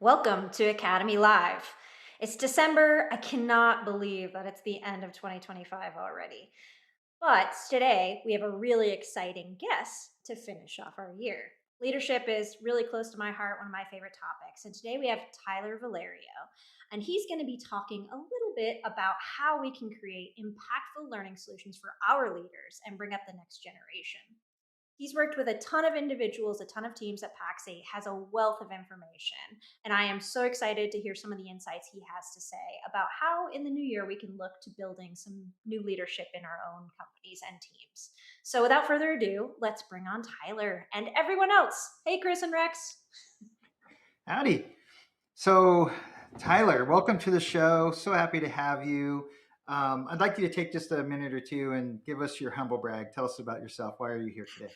Welcome to Academy Live. It's December. I cannot believe that it's the end of 2025 already. But today we have a really exciting guest to finish off our year. Leadership is really close to my heart, one of my favorite topics. And today we have Tyler Vallario, and he's going to be talking a little bit about how we can create impactful learning solutions for our leaders and bring up the next generation. He's worked with a ton of individuals, a ton of teams at Pax8, has a wealth of information. And I am so excited to hear some of the insights he has to say about how in the new year we can look to building some new leadership in our own companies and teams. So without further ado, let's bring on Tyler and everyone else. Hey, Chris and Rex. Howdy. So, Tyler, welcome to the show. So happy to have you. I'd like you to take just a minute or two and give us your humble brag. Tell us about yourself. Why are you here today?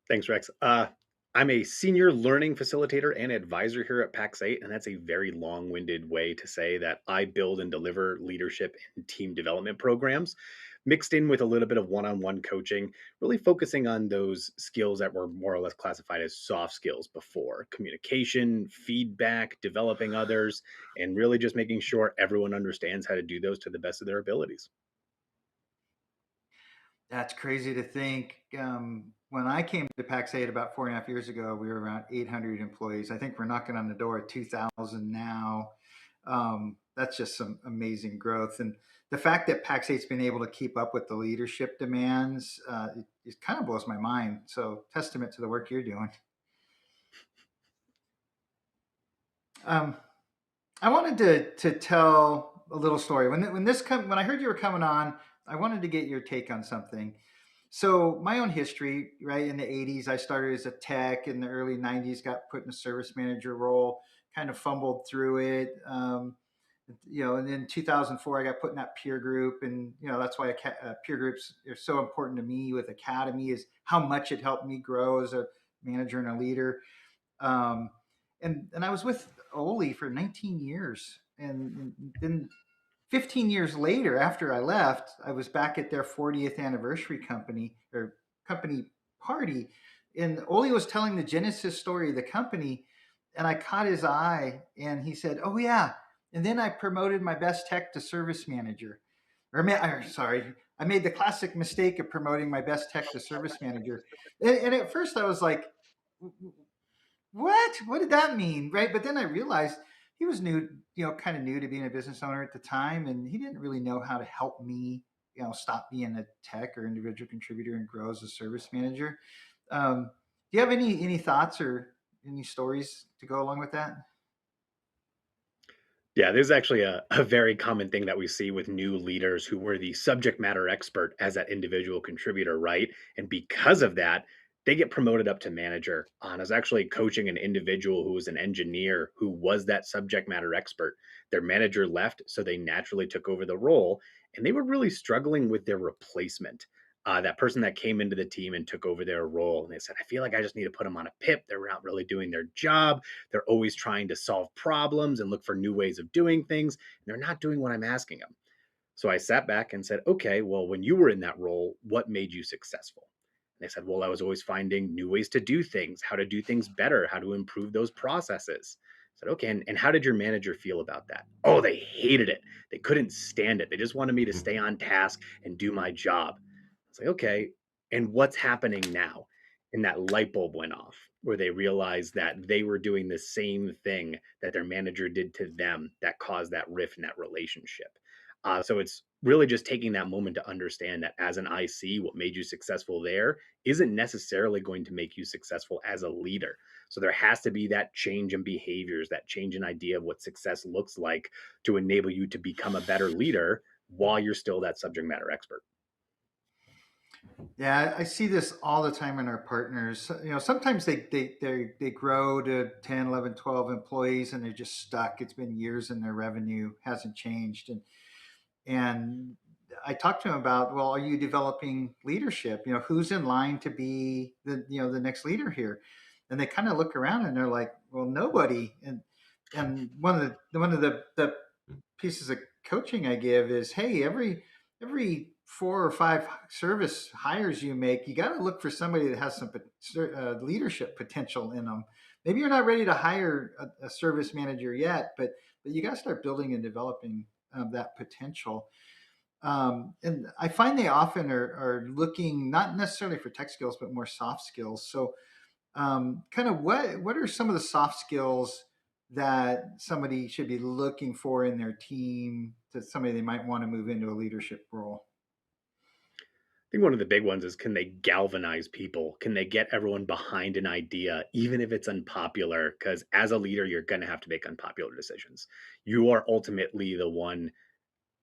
Thanks, Rex. I'm a senior learning facilitator and advisor here at Pax8, and that's a very long-winded way to say that I build and deliver leadership and team development programs, mixed in with a little bit of one-on-one coaching, really focusing on those skills that were more or less classified as soft skills before: communication, feedback, developing others, and really just making sure everyone understands how to do those to the best of their abilities. That's crazy to think. When I came to Pax8 about 4.5 years ago, we were around 800 employees. I think we're knocking on the door at 2,000 now. That's just some amazing growth. And the fact that Pax8's been able to keep up with the leadership demands, it kind of blows my mind. So, testament to the work you're doing. Um, I wanted to tell a little story. When I heard you were coming on, I wanted to get your take on something. So my own history, right, in the 80s, I started as a tech. In the early 90s, got put in a service manager role, kind of fumbled through it. And in 2004, I got put in that peer group, and that's why peer groups are so important to me. With Academy, is how much it helped me grow as a manager and a leader. Um, and I was with Oli for 19 years, and then 15 years later, after I left, I was back at their 40th anniversary company party, and Oli was telling the genesis story of the company, and I caught his eye, and he said, "Oh yeah," and then I promoted my best tech to service manager. Sorry, I made the classic mistake of promoting my best tech to service manager, and at first I was like, what did that mean, right? But then I realized he was new, kind of new to being a business owner at the time, and he didn't really know how to help me, stop being a tech or individual contributor and grow as a service manager. Do you have any thoughts or any stories to go along with that? Yeah, this is actually a very common thing that we see with new leaders who were the subject matter expert as that individual contributor, right? And because of that, they get promoted up to manager. And I was actually coaching an individual who was an engineer who was that subject matter expert. Their manager left, so they naturally took over the role, and they were really struggling with their replacement. That person that came into the team and took over their role, and they said, "I feel like I just need to put them on a pip. They're not really doing their job. They're always trying to solve problems and look for new ways of doing things. And they're not doing what I'm asking them." So I sat back and said, "Okay, well, when you were in that role, what made you successful?" And they said, "Well, I was always finding new ways to do things, how to do things better, how to improve those processes." I said, "Okay, and how did your manager feel about that?" "Oh, they hated it. They couldn't stand it. They just wanted me to stay on task and do my job." I was like, "Okay, and what's happening now?" And that light bulb went off where they realized that they were doing the same thing that their manager did to them that caused that rift in that relationship. So it's really just taking that moment to understand that as an IC, what made you successful there isn't necessarily going to make you successful as a leader. So there has to be that change in behaviors, that change in idea of what success looks like to enable you to become a better leader while you're still that subject matter expert. Yeah, I see this all the time in our partners. Sometimes they grow to 10, 11, 12 employees, and they're just stuck. It's been years and their revenue hasn't changed. And I talked to him about, well, are you developing leadership? Who's in line to be the next leader here? And they kind of look around and they're like, well, nobody. And one of the pieces of coaching I give is, hey, every 4 or 5 service hires you make, you got to look for somebody that has some leadership potential in them, maybe you're not ready to hire a service manager yet, but you got to start building and developing that potential. And I find they often are looking not necessarily for tech skills, but more soft skills. So, kind of what are some of the soft skills that somebody should be looking for in their team, to somebody they might want to move into a leadership role? I think one of the big ones is, can they galvanize people? Can they get everyone behind an idea, even if it's unpopular? Because as a leader, you're going to have to make unpopular decisions. You are ultimately the one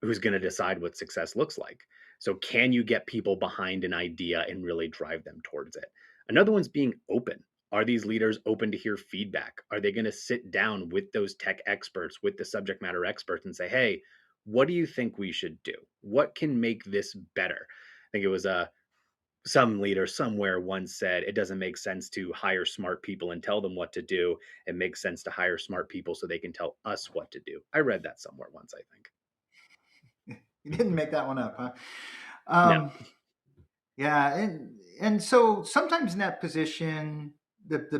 who's going to decide what success looks like. So, can you get people behind an idea and really drive them towards it? Another one's being open. Are these leaders open to hear feedback? Are they going to sit down with those tech experts, with the subject matter experts, and say, hey, what do you think we should do? What can make this better? I think it was some leader somewhere once said it doesn't make sense to hire smart people and tell them what to do. It makes sense to hire smart people so they can tell us what to do. I read that somewhere once, I think. You didn't make that one up, huh? No. Yeah, and so sometimes in that position, the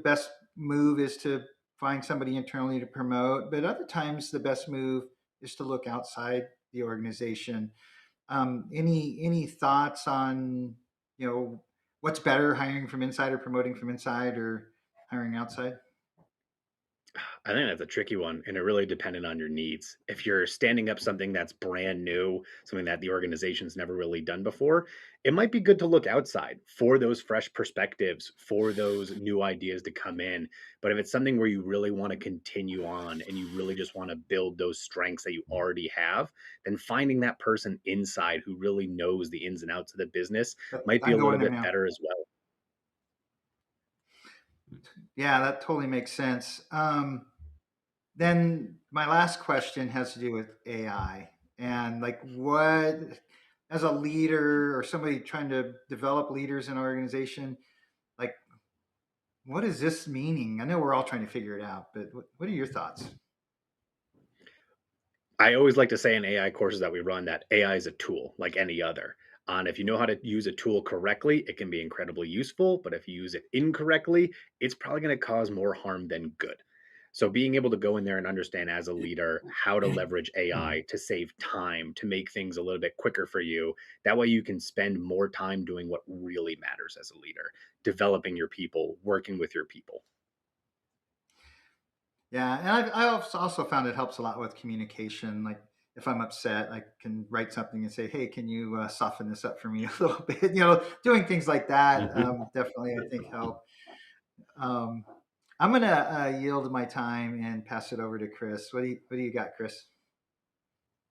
best move is to find somebody internally to promote, but other times the best move is to look outside the organization. Any thoughts on, you know, what's better, hiring from inside or promoting from inside, or hiring outside? I think that's a tricky one, and it really depended on your needs. If you're standing up something that's brand new, something that the organization's never really done before, it might be good to look outside for those fresh perspectives, for those new ideas to come in. But if it's something where you really want to continue on and you really just want to build those strengths that you already have, then finding that person inside who really knows the ins and outs of the business might be I'm a little going there bit now. better as well. Yeah, that totally makes sense. Then my last question has to do with AI, and like what, as a leader or somebody trying to develop leaders in an organization, like what is this meaning? I know we're all trying to figure it out, but what are your thoughts? I always like to say in AI courses that we run that AI is a tool like any other. And if you know how to use a tool correctly, it can be incredibly useful. But if you use it incorrectly, it's probably going to cause more harm than good. So being able to go in there and understand as a leader how to leverage AI to save time, to make things a little bit quicker for you. That way you can spend more time doing what really matters as a leader, developing your people, working with your people. Yeah, and I've also found it helps a lot with communication. Like if I'm upset, I can write something and say, "Hey, can you soften this up for me a little bit?" Doing things like that Mhm. definitely I think help. Um, I'm gonna yield my time and pass it over to Chris. What do you got, Chris?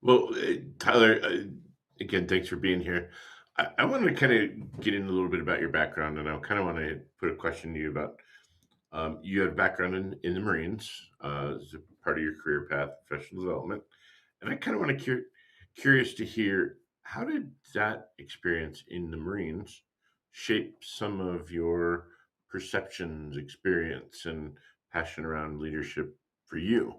Well, Tyler, again, thanks for being here. I want to kind of get in a little bit about your background, and I kind of want to put a question to you about you have background in the Marines as a part of your career path, professional development, and I kind of want to curious to hear how did that experience in the Marines shape some of your perceptions, experience, and passion around leadership for you?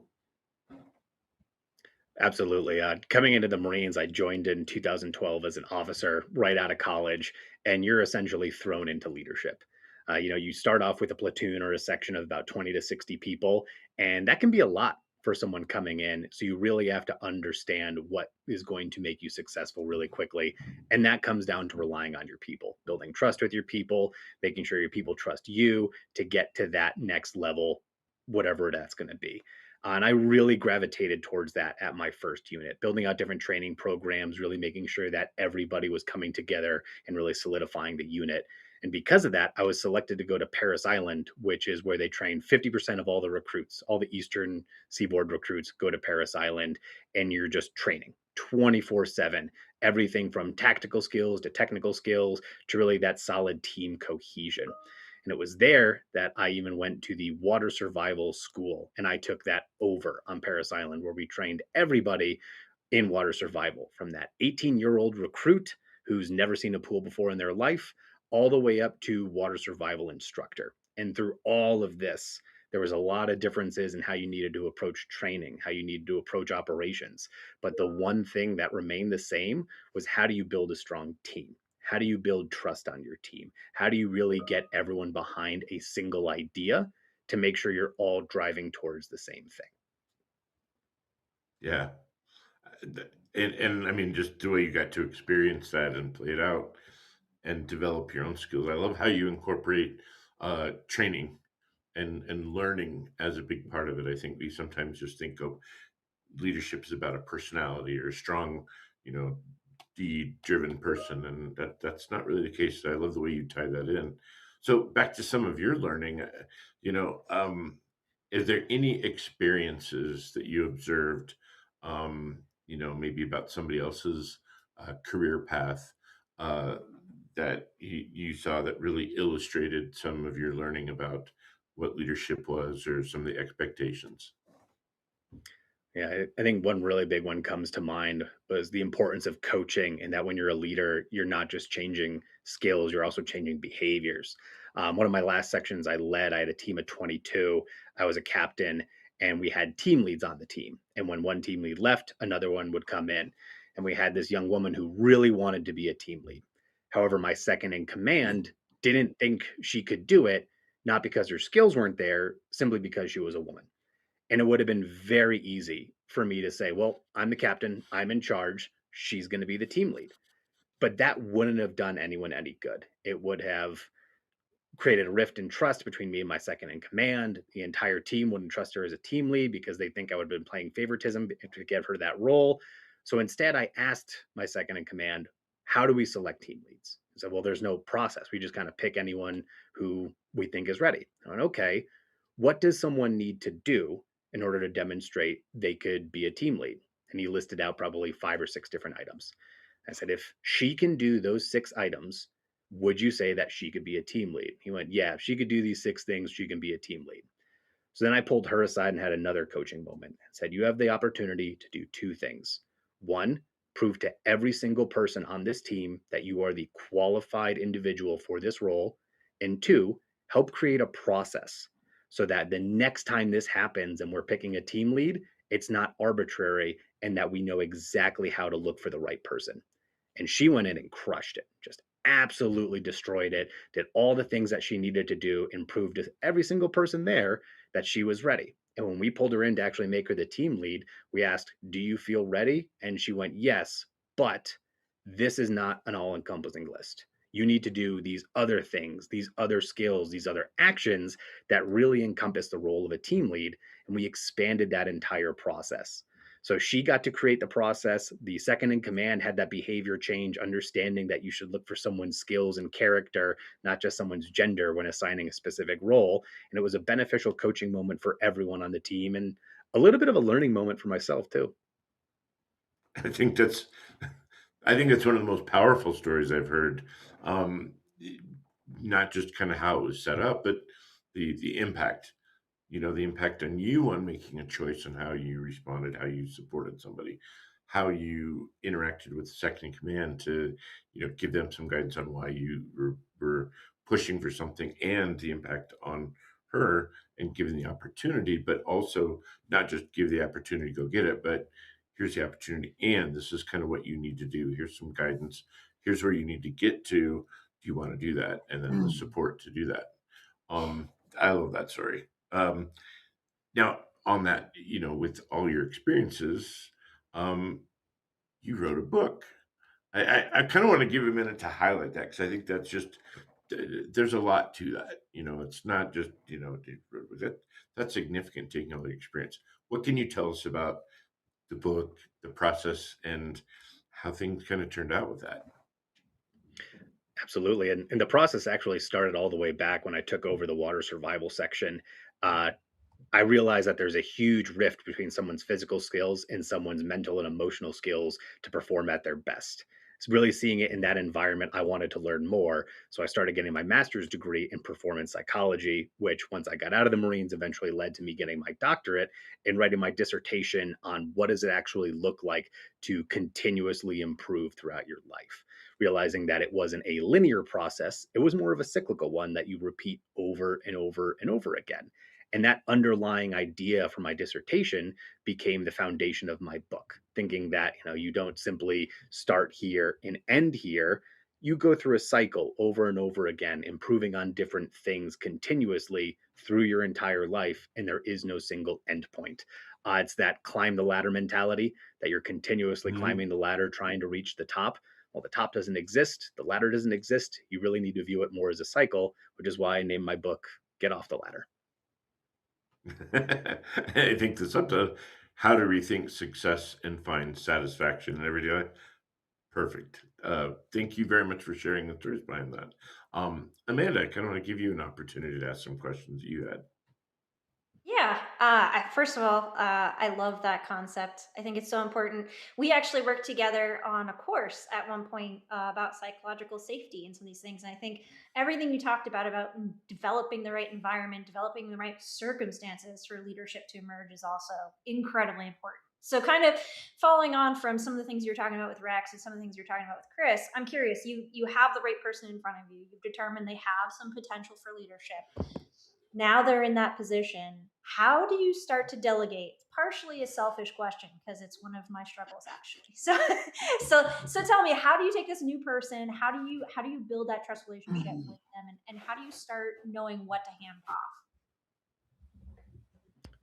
Absolutely. Coming into the Marines, I joined in 2012 as an officer right out of college, and you're essentially thrown into leadership. You start off with a platoon or a section of about 20 to 60 people, and that can be a lot for someone coming in. So you really have to understand what is going to make you successful really quickly. And that comes down to relying on your people, building trust with your people, making sure your people trust you to get to that next level, whatever that's going to be. And I really gravitated towards that at my first unit, building out different training programs, really making sure that everybody was coming together and really solidifying the unit. And because of that, I was selected to go to Paris Island, which is where they train 50% of all the recruits, all the Eastern Seaboard recruits go to Paris Island, and you're just training 24/7, everything from tactical skills to technical skills to really that solid team cohesion. And it was there that I even went to the water survival school and I took that over on Paris Island, where we trained everybody in water survival from that 18-year-old recruit who's never seen a pool before in their life, all the way up to water survival instructor. And through all of this, there was a lot of differences in how you needed to approach training, how you needed to approach operations. But the one thing that remained the same was, how do you build a strong team? How do you build trust on your team? How do you really get everyone behind a single idea? to make sure you're all driving towards the same thing. Yeah. And I mean, just the way you got to experience that and play it out and develop your own skills. I love how you incorporate training and learning as a big part of it. I think we sometimes just think of leadership is about a personality or a strong, you know, deed driven person, and that's not really the case. I love the way you tie that in. So back to some of your learning, you know, is there any experiences that you observed, you know, maybe about somebody else's career path uh, that you saw that really illustrated some of your learning about what leadership was or some of the expectations? Yeah, I think one really big one comes to mind was the importance of coaching, and that when you're a leader, you're not just changing skills, you're also changing behaviors. One of my last sections I led, I had a team of 22. I was a captain, and we had team leads on the team. And when one team lead left, another one would come in. And we had this young woman who really wanted to be a team lead. However, my second in command didn't think she could do it, not because her skills weren't there, simply because she was a woman. And it would have been very easy for me to say, well, I'm the captain, I'm in charge, she's going to be the team lead. But that wouldn't have done anyone any good. It would have created a rift in trust between me and my second in command. The entire team wouldn't trust her as a team lead because they think I would have been playing favoritism to give her that role. So instead, I asked my second in command, how do we select team leads? I said, well, there's no process. We just kind of pick anyone who we think is ready. I went, okay, what does someone need to do in order to demonstrate they could be a team lead? And he listed out probably 5 or 6 different items. I said, if she can do those 6 items, would you say that she could be a team lead? He went, yeah, if she could do these 6 things, she can be a team lead. So then I pulled her aside and had another coaching moment and said, you have the opportunity to do 2 things. One, prove to every single person on this team that you are the qualified individual for this role. And two, help create a process so that the next time this happens and we're picking a team lead, it's not arbitrary and that we know exactly how to look for the right person. And she went in and crushed it, just absolutely destroyed it, did all the things that she needed to do, and proved to every single person there that she was ready. And when we pulled her in to actually make her the team lead, we asked, do you feel ready? And she went, yes, but this is not an all encompassing list. You need to do these other things, these other skills, these other actions that really encompass the role of a team lead. And we expanded that entire process. So she got to create the process. The second in command had that behavior change, understanding that you should look for someone's skills and character, not just someone's gender when assigning a specific role. And it was a beneficial coaching moment for everyone on the team and a little bit of a learning moment for myself, too. I think that's I think that's one of the most powerful stories I've heard. Um, Not just kind of how it was set up, but the impact. You know, the impact on you on making a choice on how you responded, how you supported somebody, how you interacted with the second in command to, you know, give them some guidance on why you were pushing for something and the impact on her and giving the opportunity, but also not just give the opportunity to go get it, but here's the opportunity and this is kind of what you need to do. Here's some guidance. Here's where you need to get to. Do you want to do that? And then the support to do that. Um, I love that story. Now, on that, you know, with all your experiences, um, you wrote a book. I kind of want to give a minute to highlight that because I think that's just there's a lot to that. You know, it's not just that's significant taking all the experience. What can you tell us about the book, the process, and how things kind of turned out with that? Absolutely. And the process actually started all the way back when I took over the water survival section. Uh, I realize that there's a huge rift between someone's physical skills and someone's mental and emotional skills to perform at their best. It's really seeing it in that environment. I wanted to learn more. So I started getting my master's degree in performance psychology, which once I got out of the Marines eventually led to me getting my doctorate and writing my dissertation on what does it actually look like to continuously improve throughout your life. Realizing that it wasn't a linear process, it was more of a cyclical one that you repeat over and over and over again. And that underlying idea for my dissertation became the foundation of my book, thinking that, you don't simply start here and end here. you go through a cycle over and over again, improving on different things continuously through your entire life, and there is no single endpoint. It's that climb the ladder mentality that you're continuously Mhm. climbing the ladder trying to reach the top. Well, the top doesn't exist, the ladder doesn't exist. You really need to view it more as a cycle, which is why I named my book Get Off the Ladder. I think that's up to how to rethink success and find satisfaction in everyday life. Perfect. Thank you very much for sharing the stories behind that. Amanda, I kind of want to give you an opportunity to ask some questions that you had. Yeah. First of all, I love that concept. I think it's so important. We actually worked together on a course at one point about psychological safety and some of these things. And I think everything you talked about developing the right environment, developing the right circumstances for leadership to emerge is also incredibly important. So, kind of following on from some of the things you're talking about with Rex and some of the things you're talking about with Chris, I'm curious. You have the right person in front of you. You've determined they have some potential for leadership. Now they're in that position. How do you start to delegate? Partially a selfish question because it's one of my struggles actually. So so tell me, how do you take this new person? How do you build that trust relationship with them, and how do you start knowing what to hand off?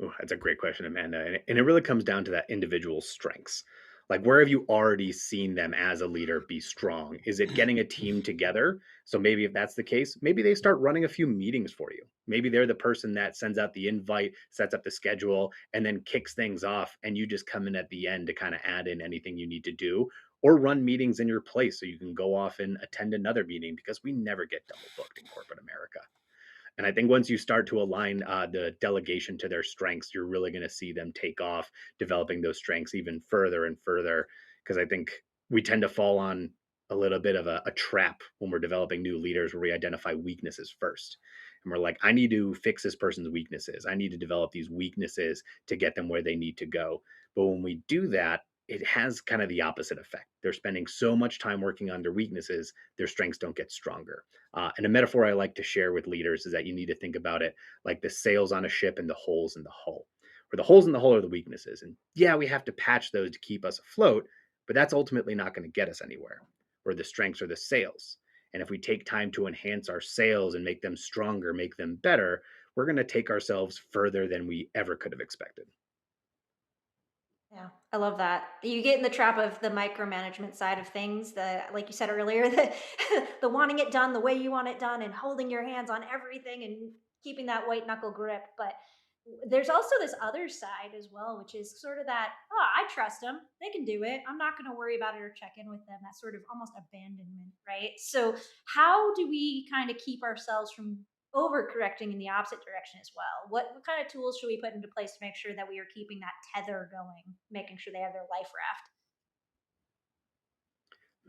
Oh, that's a great question, Amanda. And it really comes down to that individual strengths. Like, where have you already seen them as a leader be strong? Is it getting a team together? So maybe if that's the case, maybe they start running a few meetings for you. Maybe they're the person that sends out the invite, sets up the schedule, and then kicks things off. And you just come in at the end to kind of add in anything you need to do or run meetings in your place so you can go off and attend another meeting because we never get double booked in corporate America. And I think once you start to align the delegation to their strengths, you're really going to see them take off, developing those strengths even further and further. Because I think we tend to fall on a little bit of a trap when we're developing new leaders where we identify weaknesses first. And we're like, I need to fix this person's weaknesses. I need to develop these weaknesses to get them where they need to go. But when we do that, it has kind of the opposite effect. They're spending so much time working on their weaknesses, their strengths don't get stronger. And a metaphor I like to share with leaders is that you need to think about it like the sails on a ship and the holes in the hull, where the holes in the hull are the weaknesses. And yeah, we have to patch those to keep us afloat, but that's ultimately not going to get us anywhere, where the strengths are the sails. And if we take time to enhance our sails and make them stronger, make them better, we're going to take ourselves further than we ever could have expected. Yeah, I love that. You get in the trap of the micromanagement side of things, the like you said earlier, the wanting it done the way you want it done and holding your hands on everything and keeping that white knuckle grip. But there's also this other side as well, which is sort of that, oh, I trust them. They can do it. I'm not going to worry about it or check in with them. That sort of almost abandonment, right? So, how do we kind of keep ourselves from overcorrecting in the opposite direction as well? What kind of tools should we put into place to make sure that we are keeping that tether going, making sure they have their life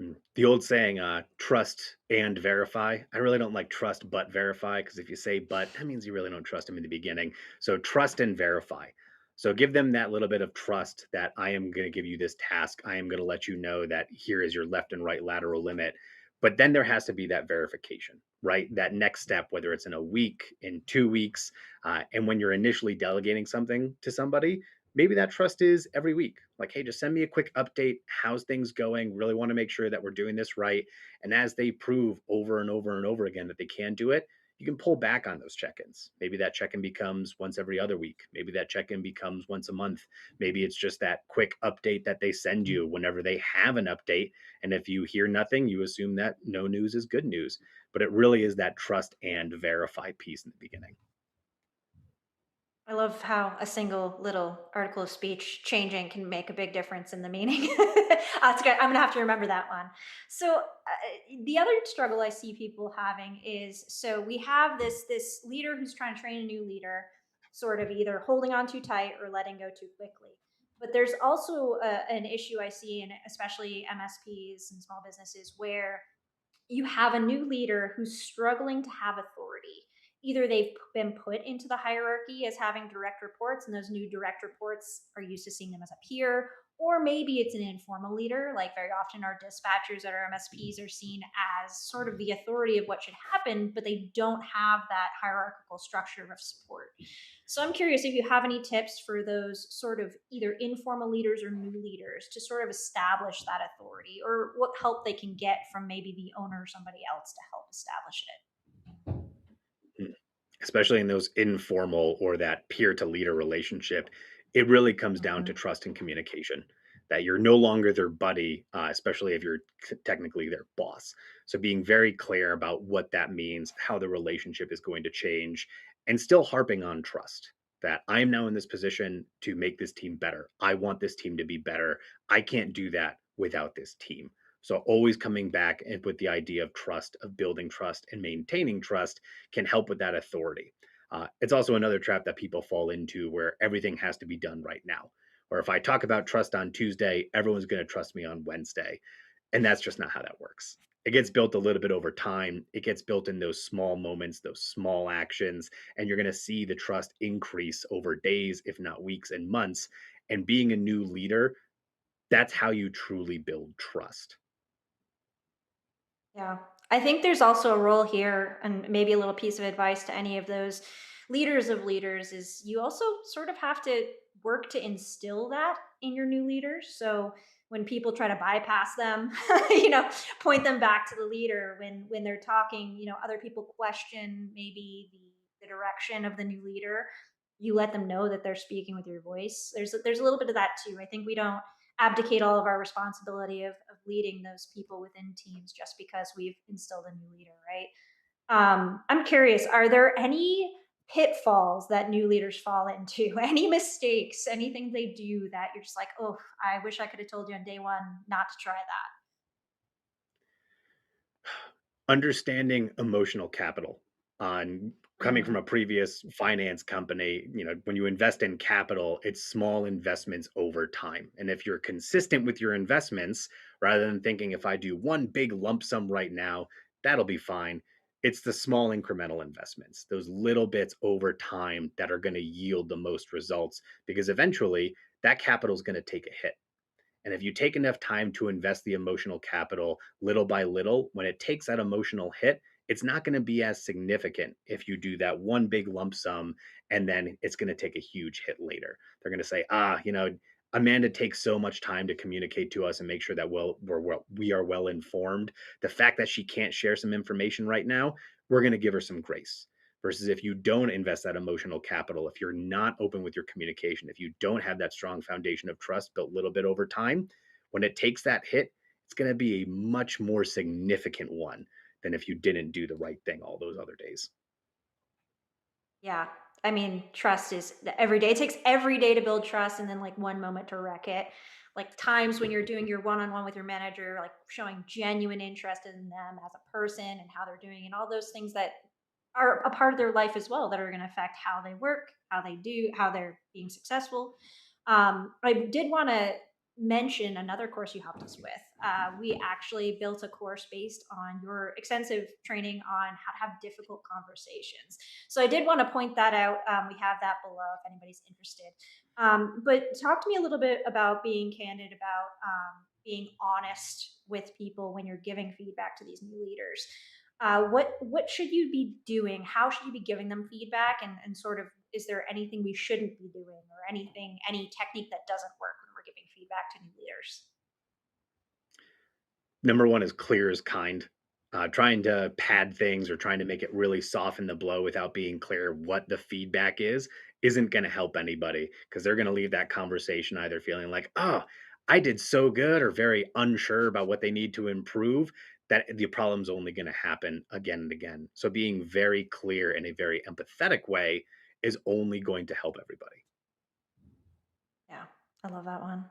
raft? The old saying, trust and verify. I really don't like trust but verify because if you say but, that means you really don't trust them in the beginning. So trust and verify. So give them that little bit of trust that I am going to give you this task. I am going to let you know that here is your left and right lateral limit. But then there has to be that verification, right? That next step, whether it's in a week, in 2 weeks, and when you're initially delegating something to somebody, maybe that trust is every week. Like, hey, just send me a quick update. How's things going? Really want to make sure that we're doing this right. And as they prove over and over and over again that they can do it, you can pull back on those check ins. Maybe that check in becomes once every other week. Maybe that check in becomes once a month. Maybe it's just that quick update that they send you whenever they have an update. And if you hear nothing, you assume that no news is good news. But it really is that trust and verify piece in the beginning. I love how a single little article of speech changing can make a big difference in the meaning. That's good. I'm gonna have to remember that one. So the other struggle I see people having is, so we have this leader who's trying to train a new leader, sort of either holding on too tight or letting go too quickly. But there's also an issue I see in especially MSPs and small businesses where you have a new leader who's struggling to have authority. Either they've been put into the hierarchy as having direct reports, and those new direct reports are used to seeing them as a peer, or maybe it's an informal leader. Like very often, our dispatchers at our MSPs are seen as sort of the authority of what should happen, but they don't have that hierarchical structure of support. So I'm curious if you have any tips for those sort of either informal leaders or new leaders to sort of establish that authority, or what help they can get from maybe the owner or somebody else to help establish Mm. Especially in those informal or that peer to leader relationship, it really comes it. down to trust and communication. That you're no longer their buddy, especially if you're technically their boss. So being very clear about what that means, how the relationship is going to change, and still harping on trust. That I'm now in this position to make this team better. I want this team to be better. I can't do that without this team. So always coming back and with the idea of trust, of building trust and maintaining trust can help with that authority. It's also another trap that people fall into where everything has to be done right now. Or if I talk about trust on Tuesday, everyone's going to trust me on Wednesday. And that's just not how that works. It gets built a little bit over time. It gets built in those small moments, those small actions, and you're going to see the trust increase over days, if not weeks and months. And being a new leader, that's how you truly build trust. Yeah. I think there's also a role here, and maybe a little piece of advice to any of those leaders of leaders is you also sort of have to work to instill that in your new leaders. So when people try to bypass them, point them back to the leader when they're talking, other people question maybe the direction of the new leader. You let them know that they're speaking with your voice. There's a little bit of that too. I think we don't abdicate all of our responsibility of leading those people within teams just because we've instilled a new leader, right? I'm curious, are there any pitfalls that new leaders fall into? Any mistakes, anything they do that you're just like, oh, I wish I could have told you on day one not to try that? Understanding emotional capital on coming from Mm, a previous finance company, when you invest in capital, it's small investments over time. And if you're consistent with your investments, rather than thinking if I do one big lump sum right now, that'll be fine. It's the small incremental investments, those little bits over time that are going to yield the most results because eventually that capital is going to take a hit. And if you take enough time to invest the emotional capital little by little, when it takes that emotional hit, it's not going to be as significant if you do that one big lump sum and then it's going to take a huge hit later. They're going to say, Amanda takes so much time to communicate to us and make sure that we are well informed. The fact that she can't share some information right now, we're going to give her some grace. Versus if you don't invest that emotional capital, if you're not open with your communication, if you don't have that strong foundation of trust built a little bit over time, when it takes that hit, it's going to be a much more significant one than if you didn't do the right thing all those other days. yeah. I mean, trust is every day. It takes every day to build trust and then like one moment to wreck it. Like times when you're doing your one on one with your manager, like showing genuine interest in them as a person and how they're doing, and all those things that are a part of their life as well that are going to affect how they work, how they do, how they're being successful. I did want to mention another course you helped us with. We actually built a course based on your extensive training on how to have difficult conversations. So I did want to point that out. We have that below if anybody's interested. But talk to me a little bit about being candid, about being honest with people when you're giving feedback to these new leaders. What should you be doing? How should you be giving them feedback? And sort of, is there anything we shouldn't be doing, or any technique that doesn't work when we're giving feedback to new leaders? Number one is clear as kind. Trying to pad things or trying to make it really soften the blow without being clear what the feedback is isn't going to help anybody because they're going to leave that conversation either feeling like, oh, I did so good or very unsure about what they need to improve, that the problem's only going to happen again and again. So being very clear in a very empathetic way is only going to help everybody. Yeah, I love that one.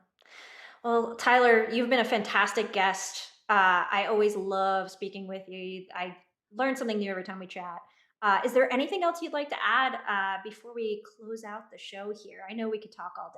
Well, Tyler, you've been a fantastic guest. I always love speaking with you. I learn something new every time we chat. Is there anything else you'd like to add before we close out the show here? I know we could talk all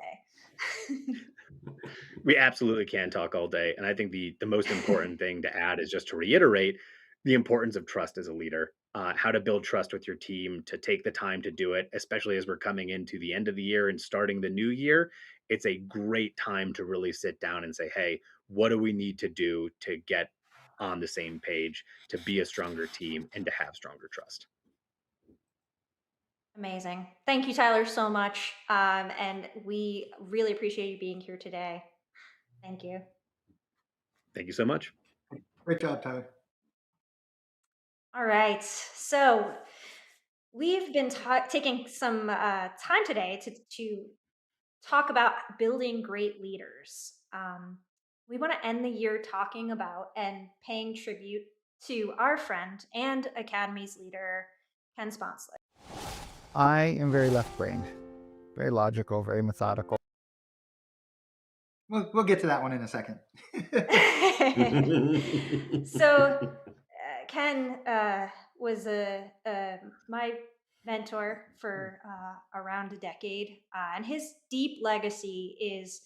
We absolutely can talk all day. And I think the most important day. thing to add is just to reiterate the importance of trust as a leader, how to build trust with your team, to take the time to do it, especially as we're coming into the end of the year and starting the new year. It's a great time to really sit down and say, hey, what do we need to do to get on the same page to be a stronger team and to have stronger trust. Amazing. Thank you, Tyler, so much. And we really appreciate you being here today. Thank you. Thank you so much. Great job, Tyler. All right. So we've been taking some time today to talk about building great leaders. We want to end the year talking about and paying tribute to our friend and Academy's leader, Ken Sponsler. I am very left brained, very logical, very methodical. We'll get to that one in a second. So, Ken was my mentor for around a decade, and his deep legacy is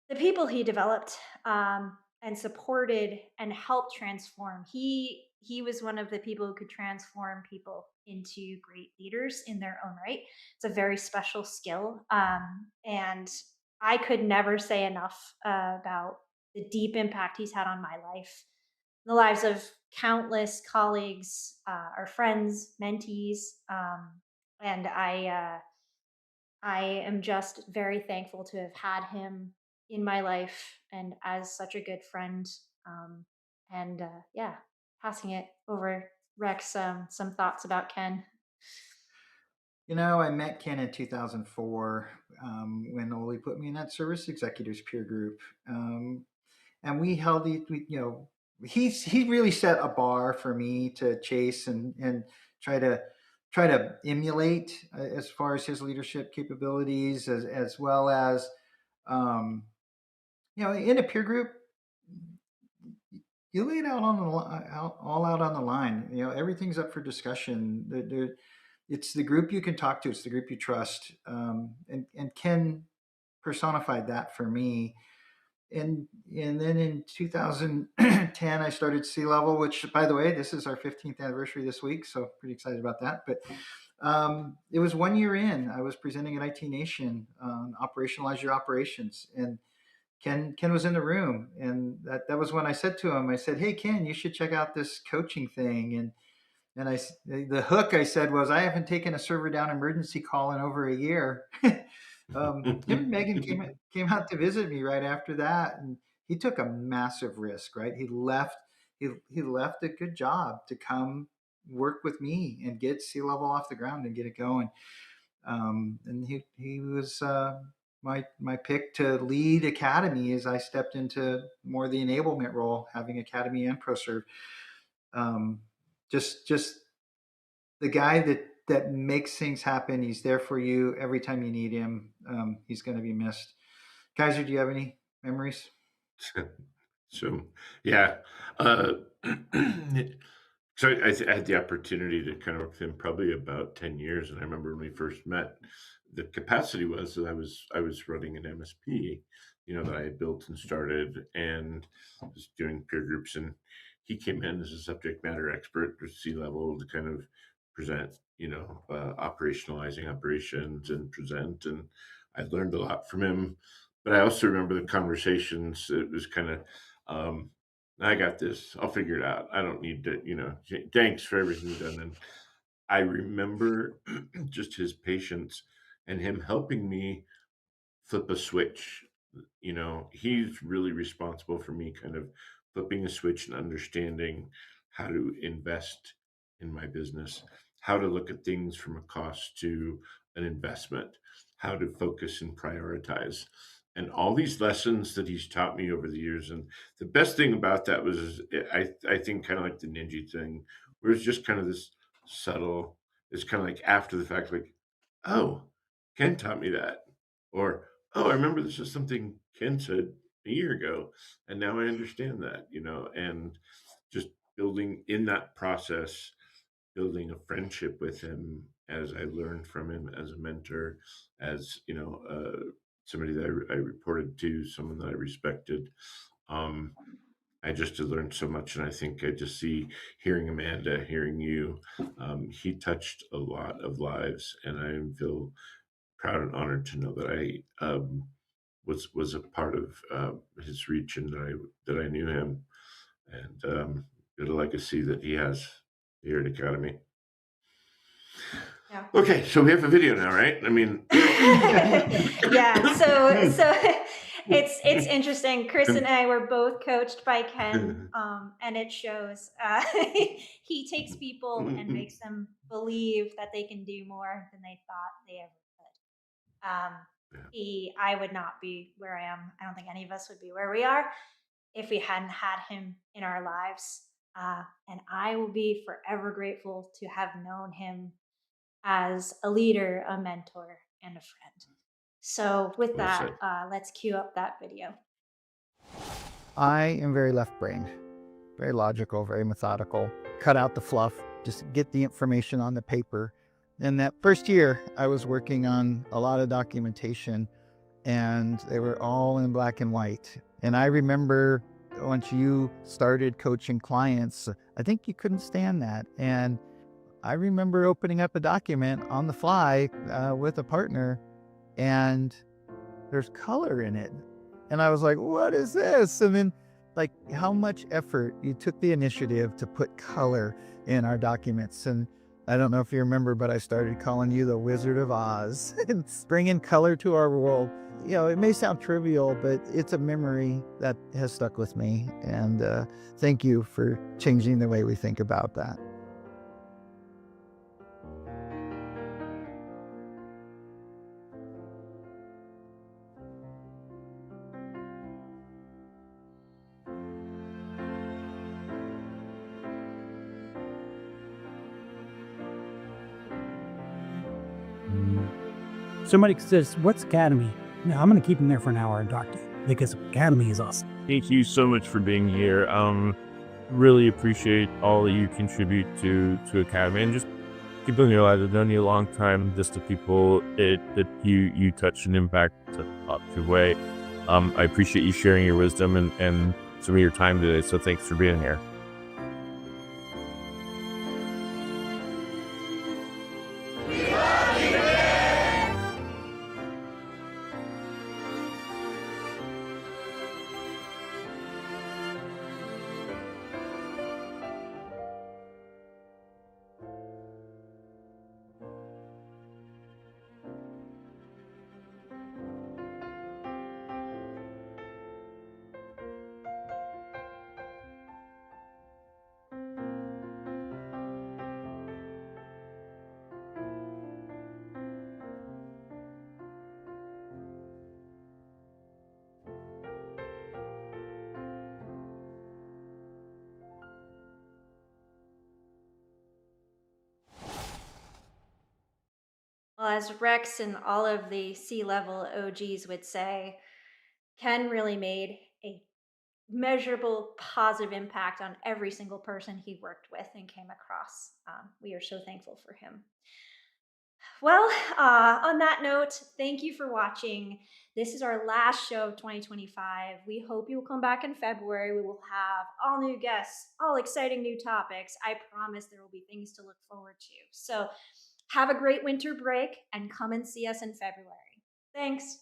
the people he developed and supported and helped transform. He was one of the people who could transform people into great leaders in their own right. It's a very special skill, and I could never say enough about the deep impact he's had on my life, the lives of countless colleagues, our friends, mentees, and I am just very thankful to have had him in my life and as such a good friend. Um, and yeah, passing it over Rex, some thoughts about Ken. I met Ken in 2004 when Oli put me in that service executives peer group. And we held, he really set a bar for me to chase and try to emulate as far as his leadership capabilities, as well as, in a peer group, you lay it out on all out on the line. Everything's up for discussion. It's the group you can talk to. It's the group you trust. And Ken personified that for me. And then in 2010, I started Sea Level, which, by the way, this is our 15th anniversary this week, so pretty excited about that. But it was 1 year in. I was presenting at IT Nation, Operationalize Your Operations, and Ken was in the room, and that was when I said to him, I said, "Hey, Ken, you should check out this coaching thing." And the hook I said was, "I haven't taken a server down emergency call in over a year." Him and Megan came out to visit me right after that, and he took a massive risk. Right, he left a good job to come work with me and get Sea Level off the ground and get it going. And he was my pick to lead Academy as I stepped into more the enablement role, having Academy and ProServe. Just the guy that makes things happen. He's there for you every time you need him. He's going to be missed. Kaiser, do you have any memories? So, yeah. Uh, so I had the opportunity to kind of work with him probably about 10 years. And I remember when we first met, the capacity was that I was running an MSP, that I had built and started and was doing peer groups. And he came in as a subject matter expert at Sea Level to kind of present, operationalizing operations and present. And I learned a lot from him. But I also remember the conversations. It was kind of, I got this. I'll figure it out. I don't need to, thanks for everything you've done. And I remember just his patience and him helping me flip a switch. He's really responsible for me kind of flipping a switch and understanding how to invest in my business, how to look at things from a cost to an investment, how to focus and prioritize. And all these lessons that he's taught me over the years. And the best thing about that was, I think, kind of like the ninja thing, where it's just kind of this subtle, it's kind of like after the fact, like, oh, Ken taught me that. Or, oh, I remember this is something Ken said a year ago, and now I understand that, and just building in that process, building a friendship with him as I learned from him as a mentor, as, somebody that I reported to, someone that I respected. Um, I just had learned so much, and I think I just see hearing Amanda, hearing you, he touched a lot of lives, and I feel proud and honored to know that I was a part of his reach and that I knew him. and good legacy that he has here at Academy. Yeah. Okay, so we have a video now, right? I mean, yeah. So it's interesting. Chris and I were both coached by Ken, and it shows. He takes people and makes them believe that they can do more than they thought they ever could. I would not be where I am. I don't think any of us would be where we are if we hadn't had him in our lives. And I will be forever grateful to have known him as a leader, a mentor, and a friend. So with Well that, said. let's cue up that video. I am very left-brained, very logical, very methodical. Cut out the fluff, just get the information on the paper. And that first year, I was working on a lot of documentation, and they were all in black and white. And I remember once you started coaching clients, I think you couldn't stand that. And I remember opening up a document on the fly with a partner, and there's color in it. And I was like, what is this? And then, like, how much effort you took the initiative to put color in our documents. And I don't know if you remember, but I started calling you the Wizard of Oz and bringing color to our world. You know, it may sound trivial, but it's a memory that has stuck with me. And thank you for changing the way we think about that. Somebody says, "What's Academy?" No, I'm going to keep him there for an hour and talk to you because Academy is awesome. Thank you so much for being here. Really appreciate all that you contribute to Academy, and just people in your lives. I've known you a long time. Just the people that you touch and impact in a positive way. I appreciate you sharing your wisdom and some of your time today. So thanks for being here. Well, as Rex and all of the C-level OGs would say, Ken really made a measurable positive impact on every single person he worked with and came across. We are so thankful for him. Well, on that note, thank you for watching. This is our last show of 2025. We hope you will come back in February. We will have all new guests, all exciting new topics. I promise there will be things to look forward to. So have a great winter break and come and see us in February. Thanks.